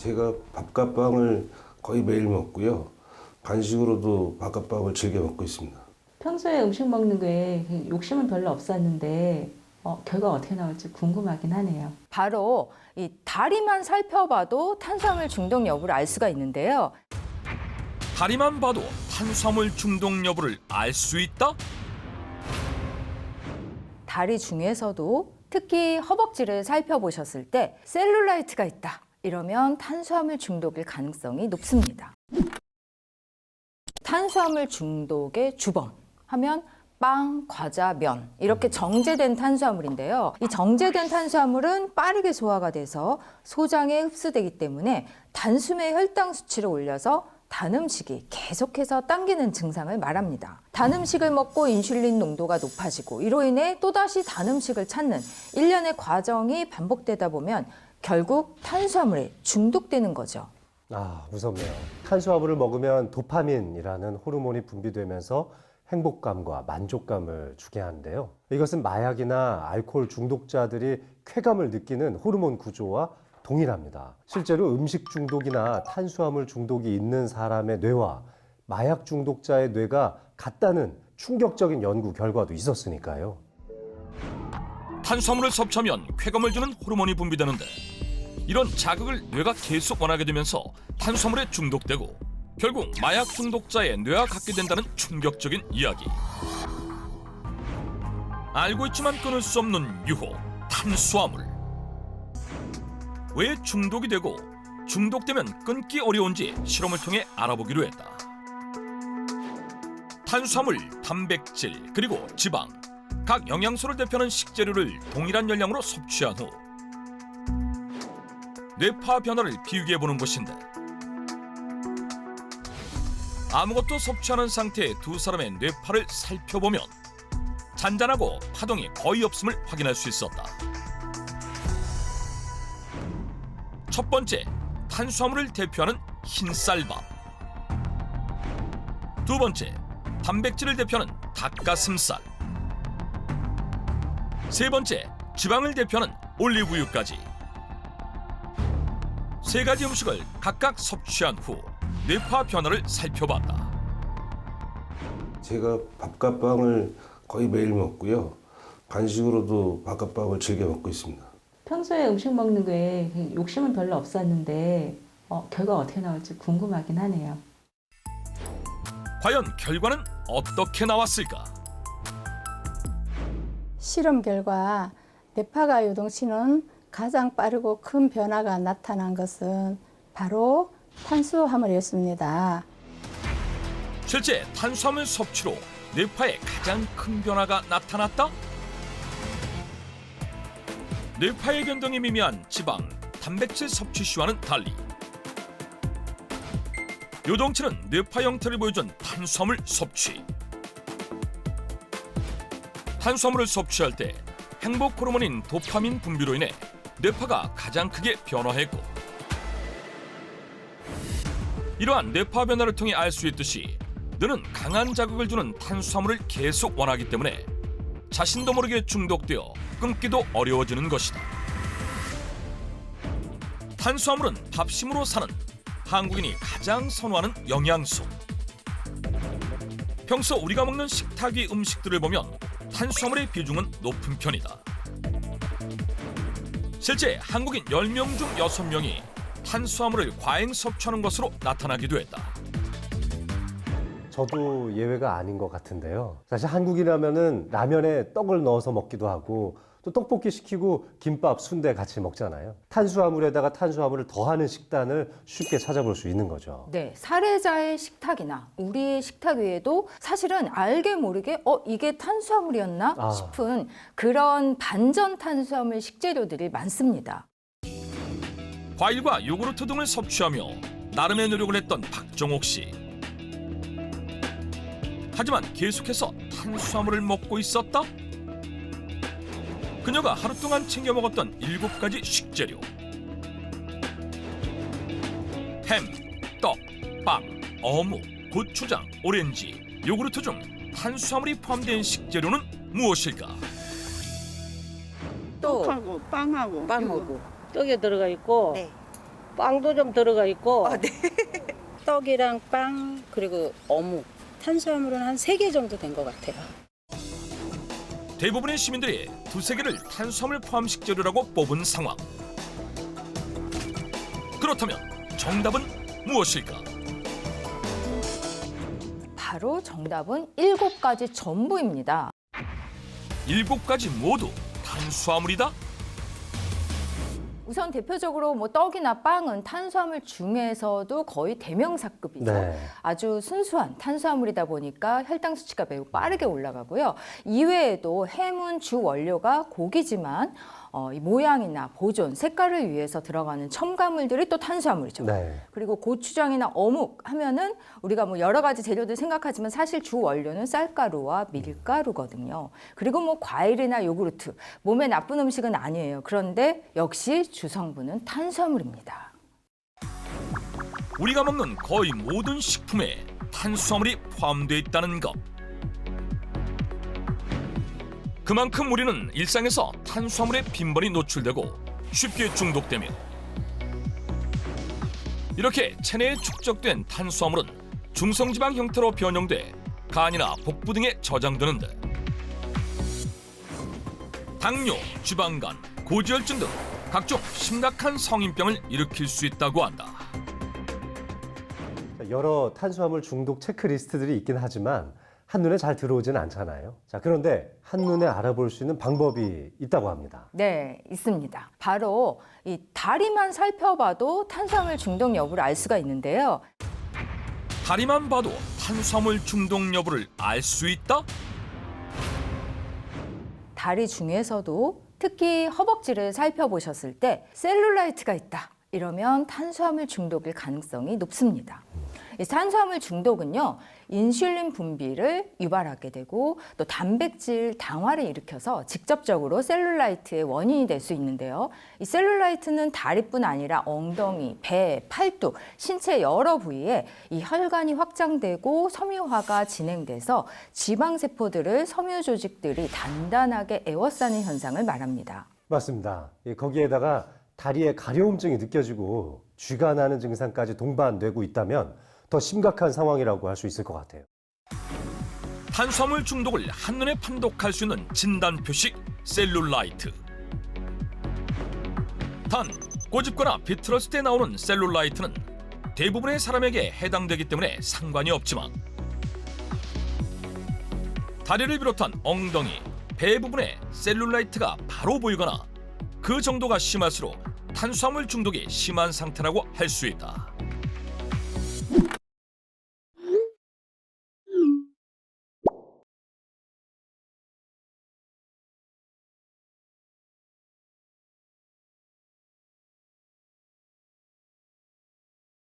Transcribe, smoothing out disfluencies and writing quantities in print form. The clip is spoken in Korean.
제가 밥과 빵을 거의 매일 먹고요. 간식으로도 밥과 빵을 즐겨 먹고 있습니다. 평소에 음식 먹는 게 욕심은 별로 없었는데 결과가 어떻게 나올지 궁금하긴 하네요. 바로 이 다리만 살펴봐도 탄수화물 중독 여부를 알 수가 있는데요. 다리만 봐도 탄수화물 중독 여부를 알 수 있다? 다리 중에서도 특히 허벅지를 살펴보셨을 때 셀룰라이트가 있다. 이러면 탄수화물 중독일 가능성이 높습니다. 탄수화물 중독의 주범 하면 빵, 과자, 면 이렇게 정제된 탄수화물인데요. 이 정제된 탄수화물은 빠르게 소화가 돼서 소장에 흡수되기 때문에 단숨에 혈당 수치를 올려서 단 음식이 계속해서 당기는 증상을 말합니다. 단 음식을 먹고 인슐린 농도가 높아지고 이로 인해 또다시 단 음식을 찾는 일련의 과정이 반복되다 보면 결국 탄수화물에 중독되는 거죠. 아, 무섭네요. 탄수화물을 먹으면 도파민이라는 호르몬이 분비되면서 행복감과 만족감을 주게 하는데요. 이것은 마약이나 알코올 중독자들이 쾌감을 느끼는 호르몬 구조와 동일합니다. 실제로 음식 중독이나 탄수화물 중독이 있는 사람의 뇌와 마약 중독자의 뇌가 같다는 충격적인 연구 결과도 있었으니까요. 탄수화물을 섭취하면 쾌감을 주는 호르몬이 분비되는데 이런 자극을 뇌가 계속 원하게 되면서 탄수화물에 중독되고 결국 마약 중독자의 뇌와 같게 된다는 충격적인 이야기. 알고 있지만 끊을 수 없는 유혹, 탄수화물. 왜 중독이 되고 중독되면 끊기 어려운지 실험을 통해 알아보기로 했다. 탄수화물, 단백질, 그리고 지방, 각 영양소를 대표하는 식재료를 동일한 열량으로 섭취한 후 뇌파 변화를 비교해보는 것인데 아무것도 섭취하는 상태의 두 사람의 뇌파를 살펴보면 잔잔하고 파동이 거의 없음을 확인할 수 있었다. 첫 번째, 탄수화물을 대표하는 흰쌀밥. 두 번째, 단백질을 대표하는 닭가슴살. 세 번째, 지방을 대표하는 올리브유까지. 세 가지 음식을 각각 섭취한 후 뇌파 변화를 살펴봤다. 제가 밥과 빵을 거의 매일 먹고요. 간식으로도 밥과 빵을 즐겨 먹고 있습니다. 평소에 음식 먹는 게 욕심은 별로 없었는데 결과가 어떻게 나올지 궁금하긴 하네요. 과연 결과는 어떻게 나왔을까? 실험 결과 뇌파가 요동치는 가장 빠르고 큰 변화가 나타난 것은 바로 탄수화물이었습니다. 실제 탄수화물 섭취로 뇌파에 가장 큰 변화가 나타났다? 뇌파의 변동이 미미한 지방, 단백질 섭취 시와는 달리 요동치는 뇌파 형태를 보여준 탄수화물 섭취. 탄수화물을 섭취할 때 행복 호르몬인 도파민 분비로 인해 뇌파가 가장 크게 변화했고 이러한 뇌파 변화를 통해 알 수 있듯이 뇌는 강한 자극을 주는 탄수화물을 계속 원하기 때문에 자신도 모르게 중독되어 끊기도 어려워지는 것이다. 탄수화물은 밥심으로 사는 한국인이 가장 선호하는 영양소. 평소 우리가 먹는 식탁 위 음식들을 보면 탄수화물의 비중은 높은 편이다. 실제 한국인 10명 중 6명이 탄수화물을 과잉 섭취하는 것으로 나타나기도 했다. 저도 예외가 아닌 것 같은데요. 사실 한국이라면은 라면에 떡을 넣어서 먹기도 하고 또 떡볶이 시키고 김밥, 순대 같이 먹잖아요. 탄수화물에다가 탄수화물을 더하는 식단을 쉽게 찾아볼 수 있는 거죠. 네, 사례자의 식탁이나 우리의 식탁 위에도 사실은 알게 모르게 이게 탄수화물이었나 싶은 그런 반전 탄수화물 식재료들이 많습니다. 과일과 요구르트 등을 섭취하며 나름의 노력을 했던 박정옥 씨. 하지만 계속해서 탄수화물을 먹고 있었다? 그녀가 하루 동안 챙겨 먹었던 7가지 식재료. 햄, 떡, 빵, 어묵, 고추장, 오렌지, 요구르트 중 탄수화물이 포함된 식재료는 무엇일까? 떡하고 빵하고 빵하고 떡에 들어가 있고 네. 빵도 좀 들어가 있고 아, 네. 떡이랑 빵 그리고 어묵 탄수화물은 한 3개 정도 된 것 같아요. 대부분의 시민들이 두세 개를 탄수화물 포함식 재료라고 뽑은 상황. 그렇다면 정답은 무엇일까? 바로 정답은 7가지 전부입니다. 7가지 모두 탄수화물이다? 우선 대표적으로 뭐 떡이나 빵은 탄수화물 중에서도 거의 대명사급이죠. 네. 아주 순수한 탄수화물이다 보니까 혈당 수치가 매우 빠르게 올라가고요. 이외에도 햄은 주 원료가 고기지만 이 모양이나 보존, 색깔을 위해서 들어가는 첨가물들이 또 탄수화물이죠. 네. 그리고 고추장이나 어묵 하면은 우리가 뭐 여러 가지 재료들 생각하지만 사실 주 원료는 쌀가루와 밀가루거든요. 그리고 뭐 과일이나 요구르트, 몸에 나쁜 음식은 아니에요. 그런데 역시 주성분은 탄수화물입니다. 우리가 먹는 거의 모든 식품에 탄수화물이 포함되어 있다는 것. 그만큼 우리는 일상에서 탄수화물에 빈번히 노출되고 쉽게 중독되며 이렇게 체내에 축적된 탄수화물은 중성지방 형태로 변형돼 간이나 복부 등에 저장되는데 당뇨, 지방간, 고지혈증 등 각종 심각한 성인병을 일으킬 수 있다고 한다. 여러 탄수화물 중독 체크리스트들이 있긴 하지만 한눈에 잘 들어오지는 않잖아요. 자, 그런데 한눈에 알아볼 수 있는 방법이 있다고 합니다. 네, 있습니다. 바로 이 다리만 살펴봐도 탄수화물 중독 여부를 알 수가 있는데요. 다리만 봐도 탄수화물 중독 여부를 알 수 있다? 다리 중에서도 특히 허벅지를 살펴보셨을 때 셀룰라이트가 있다. 이러면 탄수화물 중독일 가능성이 높습니다. 이 탄수화물 중독은요, 인슐린 분비를 유발하게 되고 또 단백질 당화를 일으켜서 직접적으로 셀룰라이트의 원인이 될 수 있는데요. 이 셀룰라이트는 다리뿐 아니라 엉덩이, 배, 팔뚝, 신체 여러 부위에 이 혈관이 확장되고 섬유화가 진행돼서 지방세포들을 섬유 조직들이 단단하게 에워싸는 현상을 말합니다. 맞습니다. 거기에다가 다리에 가려움증이 느껴지고 쥐가 나는 증상까지 동반되고 있다면 더 심각한 상황이라고 할 수 있을 것 같아요. 탄수화물 중독을 한눈에 판독할 수 있는 진단 표식 셀룰라이트. 단, 꼬집거나 비틀었을 때 나오는 셀룰라이트는 대부분의 사람에게 해당되기 때문에 상관이 없지만 다리를 비롯한 엉덩이, 배 부분에 셀룰라이트가 바로 보이거나 그 정도가 심할수록 탄수화물 중독이 심한 상태라고 할 수 있다.